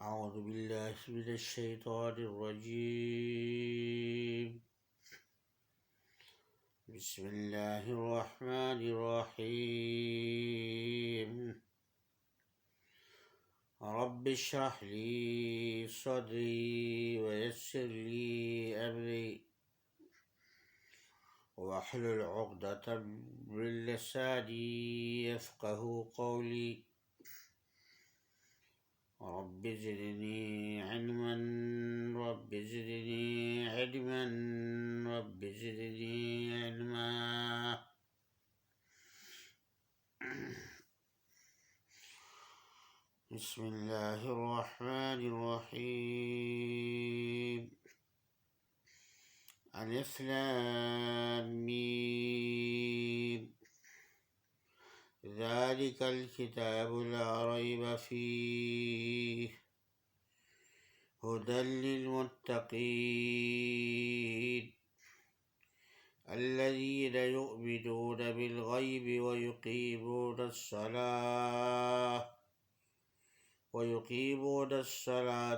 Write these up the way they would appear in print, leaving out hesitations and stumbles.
أعوذ بالله من الشيطان الرجيم. بسم الله الرحمن الرحيم. رب اشرح لي صدري ويسر لي أمري واحلل عقدة من لساني يفقه قولي. رب زدني علما رب زدني علما رب زدني علما. بسم الله الرحمن الرحيم. ألف لام ميم. ذلك الكتاب لا ريب فيه هدى للمتقين الذين يؤمنون بالغيب ويقيمون الصلاة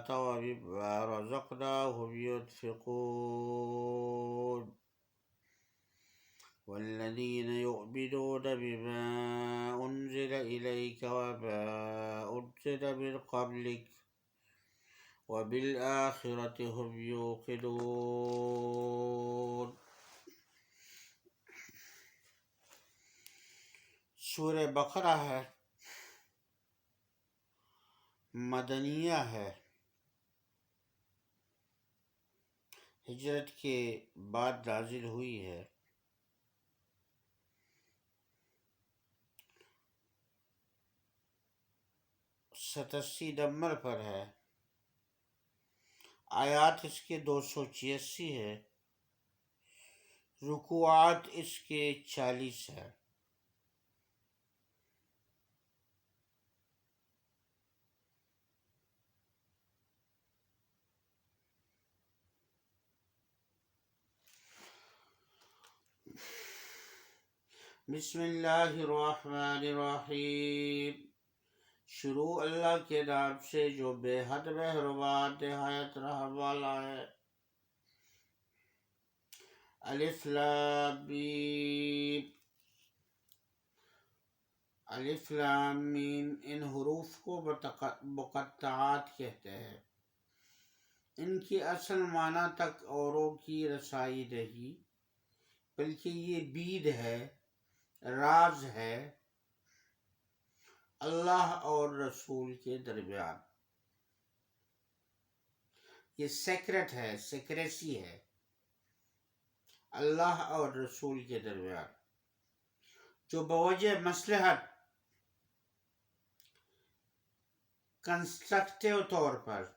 ومما رزقناهم ينفقون والذين يؤمنون بما أنزل إليك وما أنزل من قبلك وبالآخرة هم يوقنون. سورہ بقرہ ہے، مدنیہ ہے، ہجرت کے بعد نازل ہوئی ہے۔ 87 نمبر پر ہے۔ آیات اس کے 286 ہے، رکوعات اس کے 40 ہے۔ بسم اللہ الرحمن الرحیم۔ شروع اللہ کے نام سے جو بے حد مہربان نہایت رحم والا ہے۔ الف لام میم۔ الف لام میم ان حروف کو مقطعات کہتے ہیں۔ ان کی اصل معنی تک اوروں کی رسائی نہیں، بلکہ یہ بید ہے، راز ہے اللہ اور رسول کے درمیان۔ یہ سیکرٹ ہے، سیکریسی ہے اللہ اور رسول کے درمیان، جو بوجہ مصلحت کنسٹرکٹیو طور پر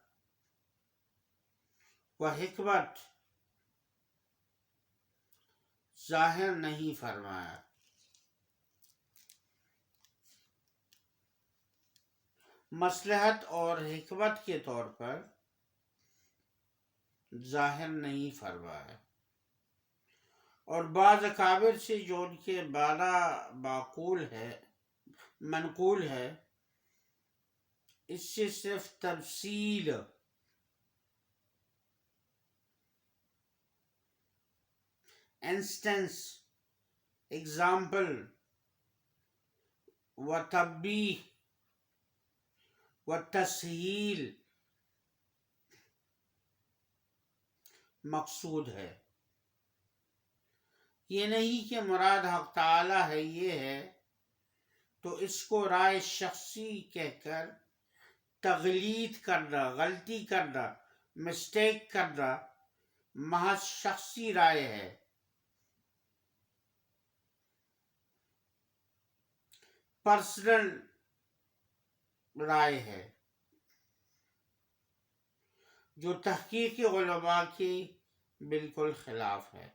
و حکمت ظاہر نہیں فرمایا۔ مصلحت اور حکمت کے طور پر ظاہر نہیں فرمایا، اور بعض اکابر سے جو ان کے معنی منقول ہے، اس سے صرف تفصیل انسٹنس، اگزامپل و تنبیہ و تسہیل مقصود ہے۔ یہ نہیں کہ مراد حق تعالی ہے، یہ ہے تو اس کو رائے شخصی کہہ کر تغلیط کرنا، غلطی کرنا، مسٹیک کرنا محض شخصی رائے ہے۔ پرسنل رائے ہے، جو تحقیقی علماء کی بالکل خلاف ہے۔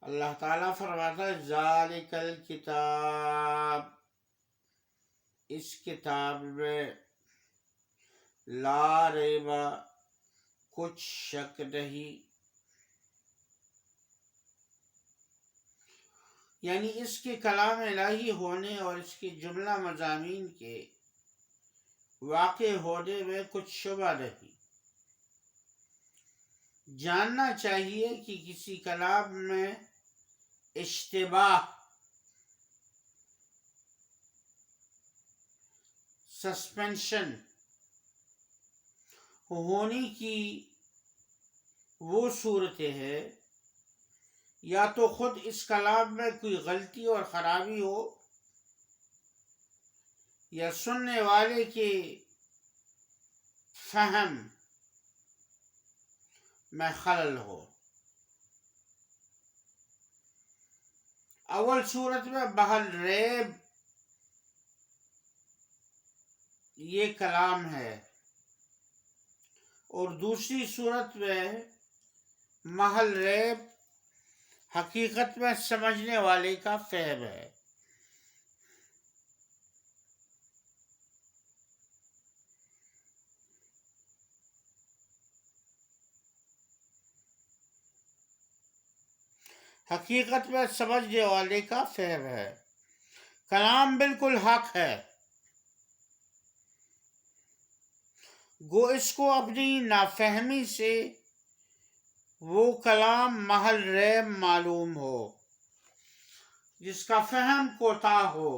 اللہ تعالیٰ فرماتا ہے ذالک الکتاب، اس کتاب میں لا ریب کچھ شک نہیں، یعنی اس کے کلام الہی ہونے اور اس کے جملہ مضامین کے واقع ہونے میں کچھ شبہ نہیں۔ جاننا چاہیے کہ کسی کلام میں اشتباہ، سسپینشن ہونے کی وہ صورتیں ہیں یا تو خود اس کلام میں کوئی غلطی اور خرابی ہو یا سننے والے کے فہم میں خلل ہو۔ اول صورت میں بہل ریب یہ کلام ہے، اور دوسری صورت میں محل ریب حقیقت میں سمجھنے والے کا فہم ہے۔ حقیقت میں سمجھنے والے کا فہم ہے۔ کلام بالکل حق ہے، گو اس کو اپنی نافہمی سے وہ کلام محل ریب معلوم ہو جس کا فہم کوتاہ ہو،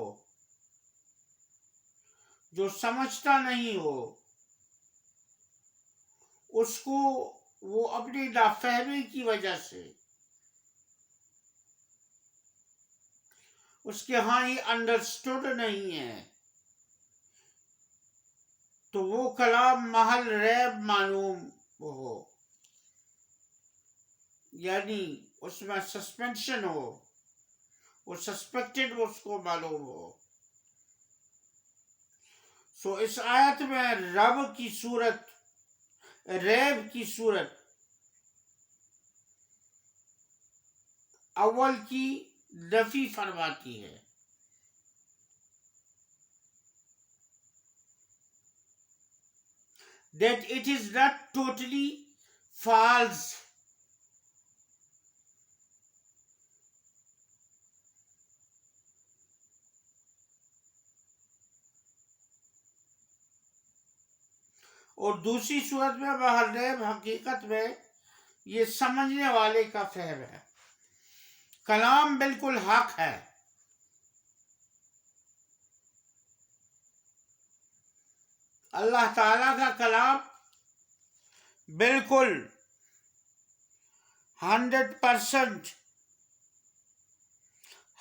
جو سمجھتا نہیں ہو، اس کو وہ اپنی نافہمی کی وجہ سے اس کے ہاں یہ انڈرسٹوڈ نہیں ہے تو وہ کلام محل ریب معلوم ہو، یعنی اس میں سسپینشن ہو، وہ سسپیکٹڈ اس کو معلوم ہو۔ سو اس آیت میں ریب کی صورت اول کی نفی فرماتی ہے۔ That it is not totally false. اور دوسری صورت میں محل ریب حقیقت میں یہ سمجھنے والے کا فہم ہے۔ کلام بالکل حق ہے، اللہ تعالیٰ کا کلام بالکل 100%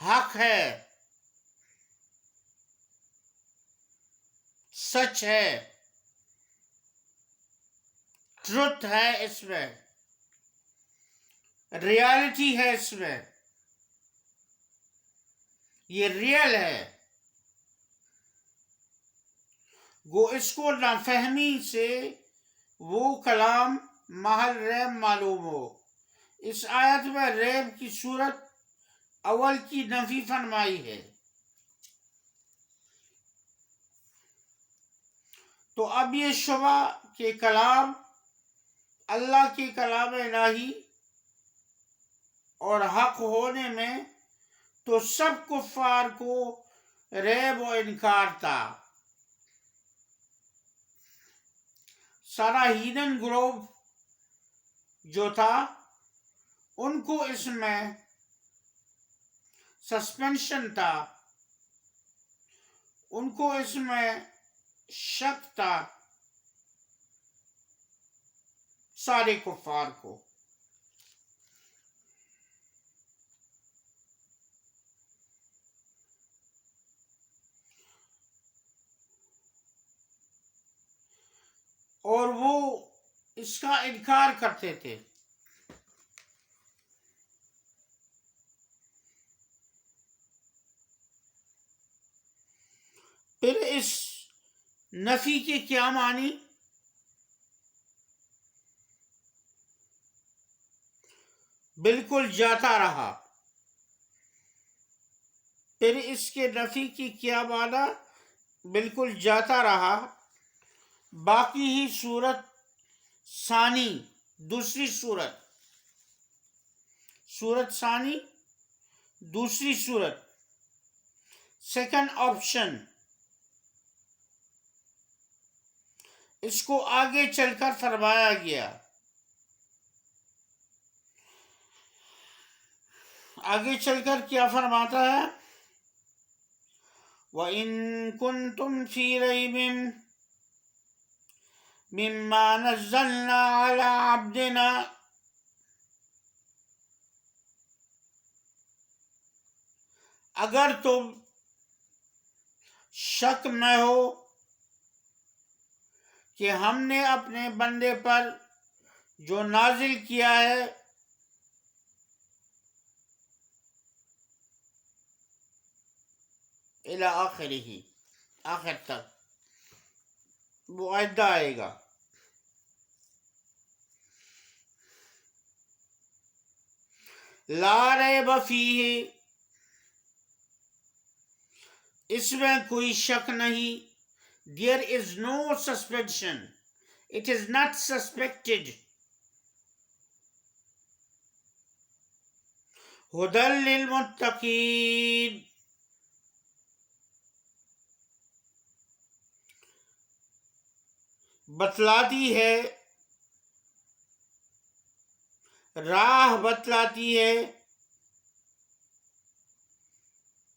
حق ہے، سچ ہے، ٹروتھ ہے، اس میں ریالٹی ہے، اس میں یہ ریئل ہے۔ گو اس کو نافہمی سے وہ کلام محل ریب معلوم ہو۔ اس آیت میں ریب کی صورت اول کی نفی فرمائی ہے۔ تو اب یہ شبہ کہ کلام اللہ کے کلام الہی اور حق ہونے میں تو سب کفار کو ریب و انکار تھا۔ سارا ہیدن گروہ جو تھا ان کو اس میں سسپینشن تھا، ان کو اس میں شک تھا، سارے کفار کو۔ اور وہ اس کا انکار کرتے تھے۔ پھر اس نفی کے کیا معنی؟ بالکل جاتا رہا۔ پھر اس کے نفی کی کیا معنی؟ بالکل جاتا رہا۔ باقی ہی صورت ثانی، دوسری صورت ثانی دوسری صورت، سیکنڈ آپشن، اس کو آگے چل کر فرمایا گیا. آگے چل کر کیا فرماتا ہے؟ وَإِن كُنتُمْ فِي رَيْبٍ مِّمَّا نَزَّلْنَا عَلَىٰ عَبْدِنَا، اگر تم شک میں ہو کہ ہم نے اپنے بندے پر جو نازل کیا ہے الی آخرہ، آخر تک وہ عدہ آئے گا. لا ریب فیہ، اس میں کوئی شک نہیں. There is no suspicion. It is not suspected. ہدی للمتقین، بتلاتی ہے، راہ بتلاتی ہے،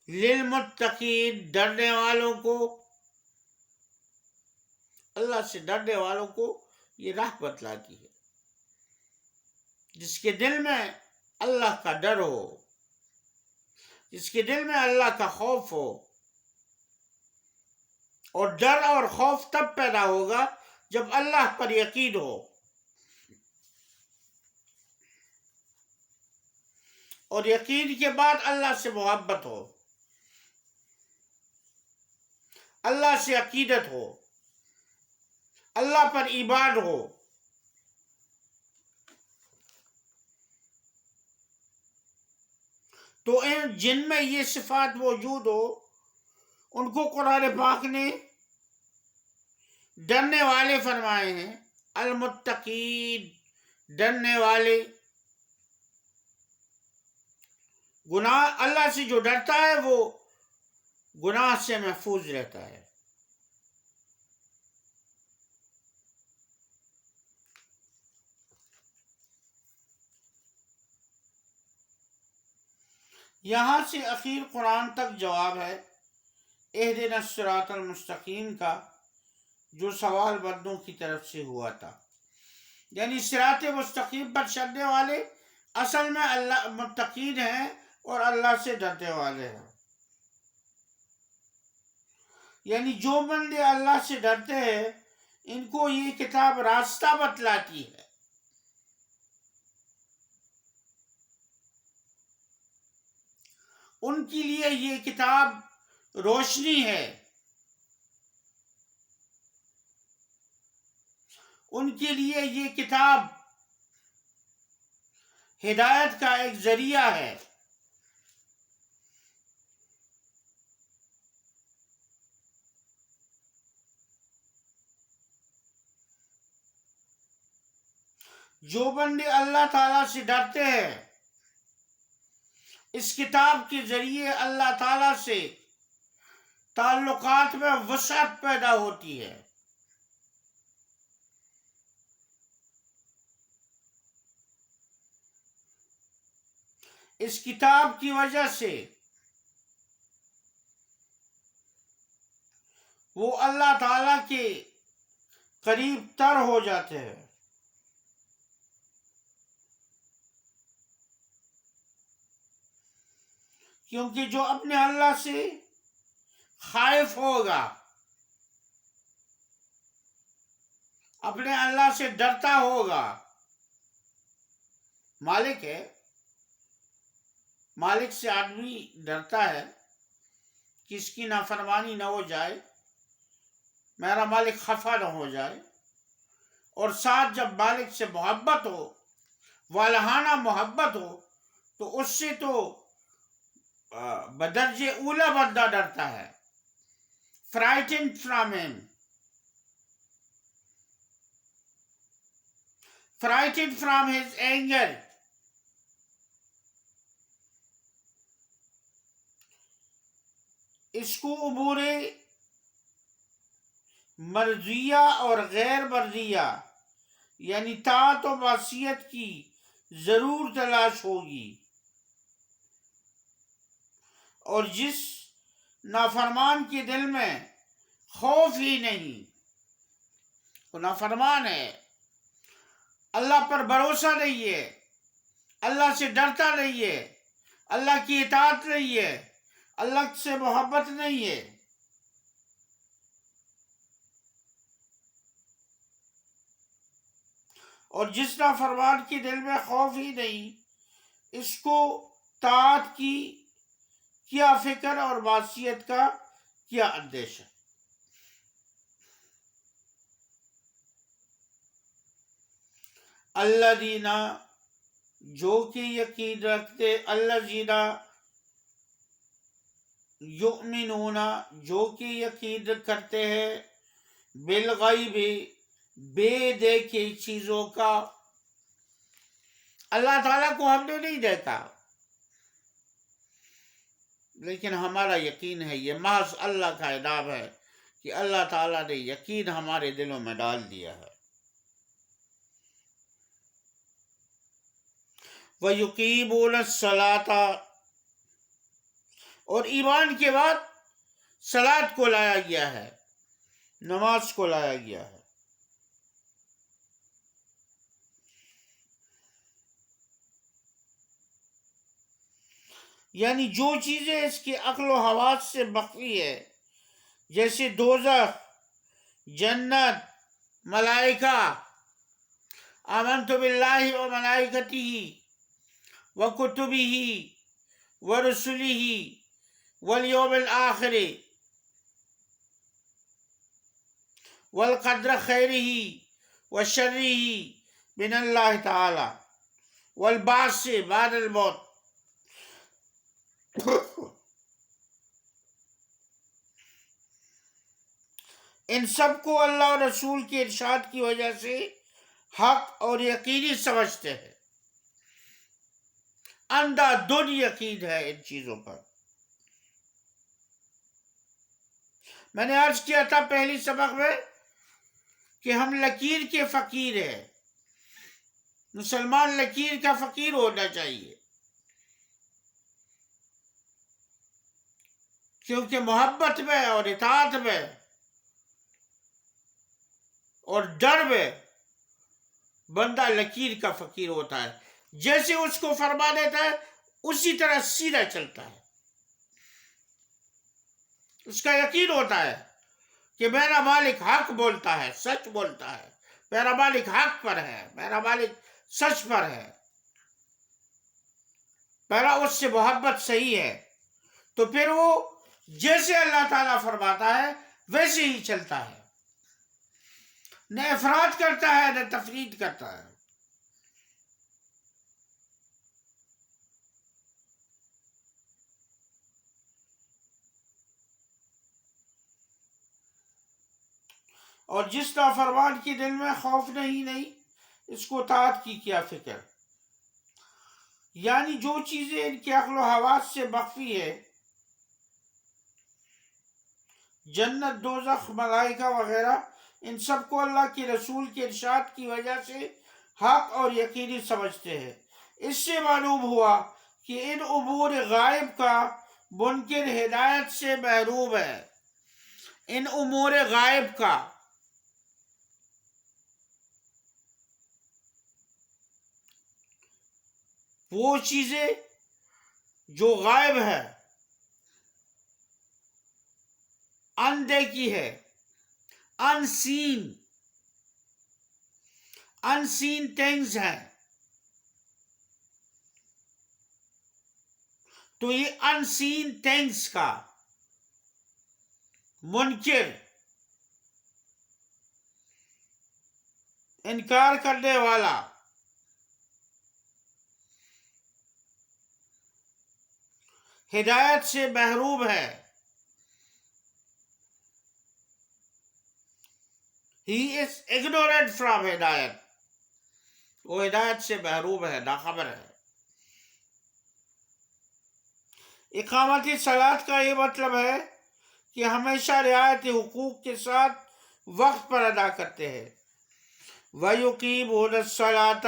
للمتقین، ڈرنے والوں کو، اللہ سے ڈرنے والوں کو یہ راہ بتلاتی ہے. جس کے دل میں اللہ کا ڈر ہو، جس کے دل میں اللہ کا خوف ہو. اور ڈر اور خوف تب پیدا ہوگا جب اللہ پر یقین ہو، اور یقین کے بعد اللہ سے محبت ہو، اللہ سے عقیدت ہو، اللہ پر ایمان ہو. تو جن میں یہ صفات موجود ہو ان کو قرآن پاک نے ڈرنے والے فرمائے ہیں. المتقین، ڈرنے والے. گناہ، اللہ سے جو ڈرتا ہے وہ گناہ سے محفوظ رہتا ہے. یہاں سے اخیر قرآن تک جواب ہے اہدنا الصراط المستقیم کا، جو سوال بندوں کی طرف سے ہوا تھا. یعنی صراط مستقیم پر چلنے والے اصل میں اللہ متقین ہیں اور اللہ سے ڈرنے والے ہیں. یعنی جو بندے اللہ سے ڈرتے ہیں ان کو یہ کتاب راستہ بتلاتی ہے. ان کے لیے یہ کتاب روشنی ہے، ان کے لیے یہ کتاب ہدایت کا ایک ذریعہ ہے. جو بندے اللہ تعالیٰ سے ڈرتے ہیں اس کتاب کے ذریعے اللہ تعالیٰ سے تعلقات میں وسعت پیدا ہوتی ہے. اس کتاب کی وجہ سے وہ اللہ تعالیٰ کے قریب تر ہو جاتے ہیں. کیونکہ جو اپنے اللہ سے خائف ہوگا، اپنے اللہ سے ڈرتا ہوگا، مالک ہے، مالک سے آدمی ڈرتا ہے کہ اس کی نافرمانی نہ ہو جائے، میرا مالک خفا نہ ہو جائے. اور ساتھ جب مالک سے محبت ہو، والہانہ محبت ہو، تو اس سے تو بدرجہ اولا بندہ ڈرتا ہے. frightened from him، frightened from his anger. اس کو امور مرضیہ اور غیر مرضیہ یعنی طاعت و معصیت کی ضرور تلاش ہوگی، اور جس نافرمان کے دل میں خوف ہی نہیں، وہ نافرمان ہے، اللہ پر بھروسہ نہیں ہے، اللہ سے ڈرتا نہیں ہے، اللہ کی اطاعت نہیں ہے، اللہ سے محبت نہیں ہے، اور جس نافرمان کے دل میں خوف ہی نہیں، اس کو طاعت کی کیا فکر اور معصیت کا کیا اندیشہ۔ الذین جو کہ یقین رکھتے، الذین یؤمنون جو کہ یقین کرتے ہیں، بالغیب بے دیکھی چیزوں کا۔ اللہ تعالیٰ کو ہم نے نہیں دیکھا، لیکن ہمارا یقین ہے، یہ محض اللہ کا انعام ہے کہ اللہ تعالیٰ نے یقین ہمارے دلوں میں ڈال دیا ہے۔ وَيُقِيمُونَ الصَّلَاةَ، اور ایمان کے بعد صلاۃ کو لایا گیا ہے، نماز کو لایا گیا ہے۔ یعنی جو چیزیں اس کی عقل و حواس سے مخفی ہے، جیسے دوزخ، جنت، ملائکہ، آمنت باللہ و ملائکتہ و کتبہ و رسلہ والیوم الآخر والقدر خیرہ و شرہ من اللہ تعالی والبعث بعد الموت، ان سب کو اللہ اور رسول کے ارشاد کی وجہ سے حق اور یقینی سمجھتے ہیں، اندھا دھند یقین ہے ان چیزوں پر۔ میں نے عرض کیا تھا پہلی سبق میں کہ ہم لکیر کے فقیر ہیں، مسلمان لکیر کا فقیر ہونا چاہیے، کیونکہ محبت میں اور اطاعت میں اور ڈر میں بندہ لکیر کا فقیر ہوتا ہے، جیسے اس کو فرما دیتا ہے اسی طرح سیدھا چلتا ہے، اس کا یقین ہوتا ہے کہ میرا مالک حق بولتا ہے، سچ بولتا ہے، میرا مالک حق پر ہے، میرا مالک سچ پر ہے، میرا اس سے محبت صحیح ہے، تو پھر وہ جیسے اللہ تعالیٰ فرماتا ہے ویسے ہی چلتا ہے، نہ افراد کرتا ہے نہ تفرید کرتا ہے۔ اور جس نافرمان کے دل میں خوف نہیں، اس کو طاعت کی کیا فکر، یعنی جو چیزیں ان کے عقل و حواس سے مخفی ہے، جنت، دوزخ، ملائکہ وغیرہ، ان سب کو اللہ کے رسول کے ارشاد کی وجہ سے حق اور یقینی سمجھتے ہیں۔ اس سے معلوم ہوا کہ ان امور غائب کا منکر ہدایت سے محروم ہے، ان امور غائب کا، وہ چیزیں جو غائب ہے، اندیکھی ہے، unseen things ہیں، تو یہ unseen things کا منکر، انکار کرنے والا، ہدایت سے محروم ہے۔ He is ignorant from ہدایت، وہ ہدایت سے محروم ہے، ناخبر ہے۔ اقامت صلاۃ کا یہ مطلب ہے کہ ہمیشہ رعایت حقوق کے ساتھ وقت پر ادا کرتے ہیں۔ وَيُقِيمُونَ الصَّلَاةَ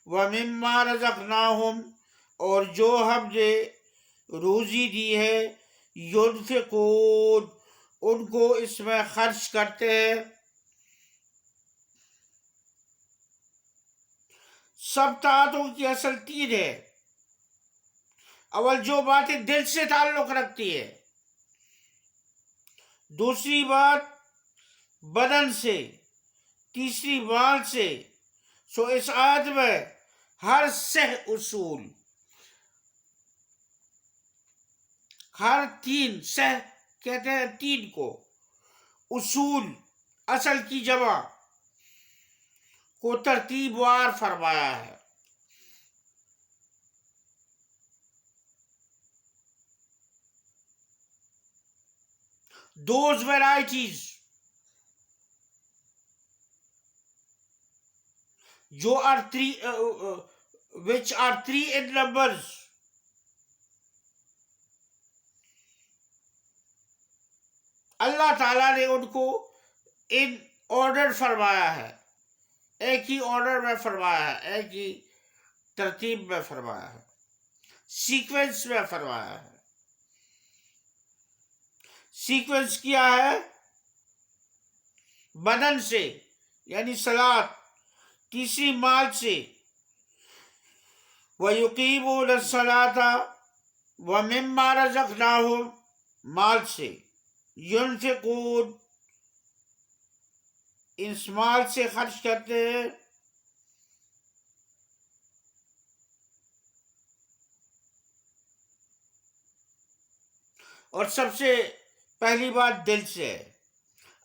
وَمِمَّا رَزَقْنَاهُمْ، اور جو ہم نے روزی دی ہے، يُنْفِقُونَ، ان کو اس میں خرچ کرتے ہیں۔ سب طاعتوں کی اصل تین ہے۔ اول جو باتیں دل سے تعلق رکھتی ہے، دوسری بات بدن سے، تیسری مال سے۔ سو اس آیت میں ہر سہ اصول، ہر تین، سہ کہتے ہیں تین کو، اصول اصل کی جمع کو ترتیب وار فرمایا ہے۔ Those varieties جو are three which are three in numbers، اللہ تعالیٰ نے ان کو ان آرڈر فرمایا ہے، ایک ہی آرڈر میں فرمایا ہے، ایک ہی ترتیب میں فرمایا ہے، سیکوینس میں فرمایا ہے۔ سیکوینس کیا ہے؟ بدن سے یعنی صلاۃ، تیسری مال سے، وَيُقِيمُونَ الصَّلَاةَ وَمِمَّا رَزَقْنَاهُمْ، مال سے، يُنْفِقُونَ، اس مال سے خرچ کرتے ہیں۔ اور سب سے پہلی بات دل سے ہے۔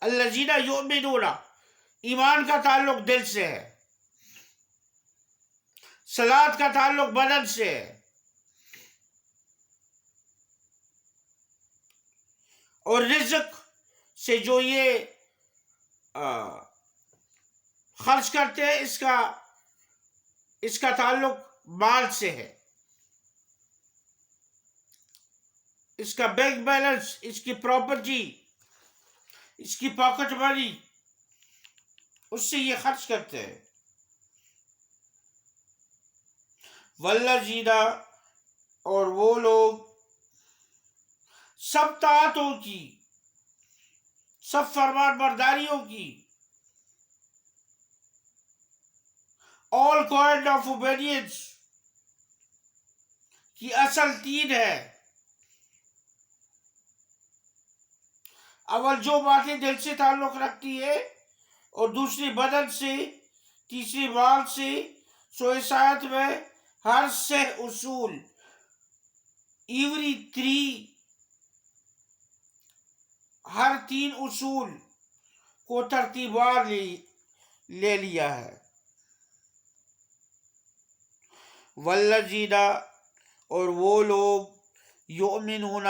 الذین یؤمنون، ایمان کا تعلق دل سے ہے، صلاۃ کا تعلق بدن سے ہے، اور رزق سے جو یہ خرچ کرتے ہیں اس کا تعلق مال سے ہے، اس کا بینک بیلنس، اس کی پراپرٹی، اس کی پاکٹ منی، اس سے یہ خرچ کرتے ہیں۔ والذین، اور وہ لوگ، سب طاعتوں کی، سب فرمان برداریوں کی، all kind of obedience کی اصل تین ہے۔ اول جو باتیں دل سے تعلق رکھتی ہے، اور دوسری بدن سے، تیسری مال سے۔ سو اس آیت میں ہر سہ اصول، ایوری تھری، ہر تین اصول کو ترتیبوار لے لیا ہے۔ والذین، اور وہ لوگ، یؤمنون،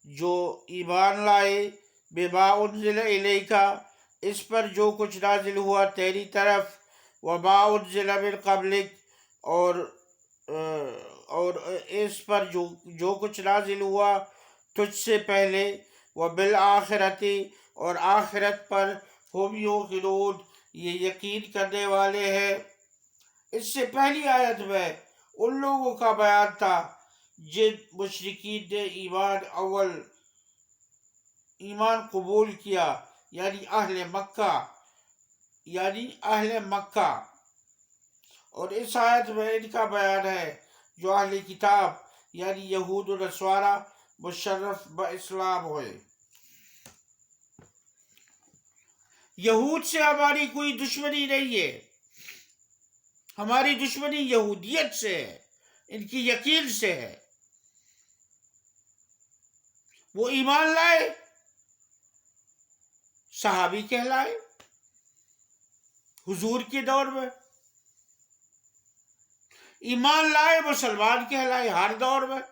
جو ایمان لائے، بما انزل الیک، اس پر جو کچھ نازل ہوا تیری طرف، وما انزل من قبلک، اور اس پر جو کچھ نازل ہوا تجھ سے پہلے، وبالآخرۃ، اور آخرت پر، ہم یوقنون، یہ یقین کرنے والے ہیں۔ اس سے پہلی آیت میں ان لوگوں کا بیان تھا جن مشرکین نے ایمان قبول کیا، یعنی اہل مکہ، اور اس آیت میں ان کا بیان ہے جو اہل کتاب یعنی یہود و نصارہ مشرف باسلام ہوئے۔ یہود سے ہماری کوئی دشمنی نہیں ہے، ہماری دشمنی یہودیت سے ہے، ان کی یقین سے ہے۔ وہ ایمان لائے، صحابی کہلائے حضور کے دور میں، ایمان لائے مسلمان کہلائے ہر دور میں۔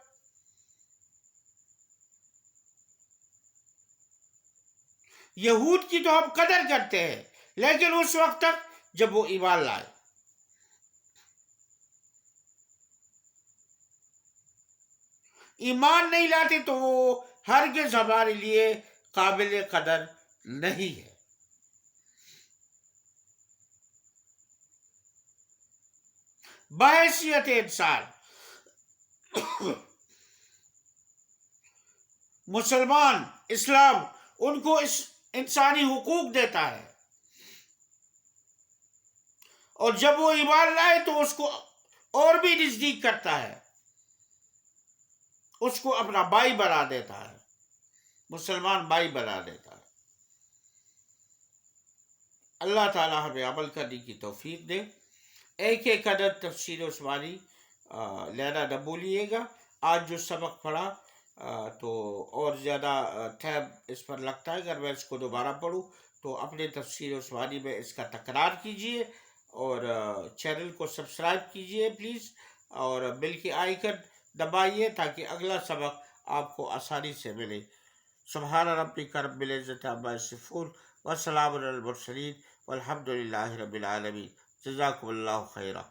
یہود کی تو ہم قدر کرتے ہیں، لیکن اس وقت تک جب وہ ایمان لائے۔ ایمان نہیں لاتے تو وہ ہرگز ہمارے لیے قابل قدر نہیں ہے۔ بحیثیت انسان مسلمان اسلام ان کو انسانی حقوق دیتا ہے، اور جب وہ ایمان لائے تو اس کو اور بھی نزدیک کرتا ہے، اس کو اپنا بھائی بنا دیتا ہے، مسلمان بھائی بنا دیتا ہے۔ اللہ تعالی ہمیں عمل کرنے کی توفیق دے۔ ایک ایک عدد تفسیر عثمانی لینا نہ بھولیے گا۔ آج جو سبق پڑھا تو اور زیادہ ٹائم اس پر لگتا ہے، اگر میں اس کو دوبارہ پڑھوں تو اپنے تفسیر عثمانی میں اس کا تکرار کیجئے، اور چینل کو سبسکرائب کیجئے پلیز، اور بیل کی آئیکن دبائیے تاکہ اگلا سبق آپ کو آسانی سے ملے۔ سبحان ربک رب العزت عما یصفون وسلام علی المرسلین والحمد للہ رب العالمین۔ جزاکم اللہ خیرہ۔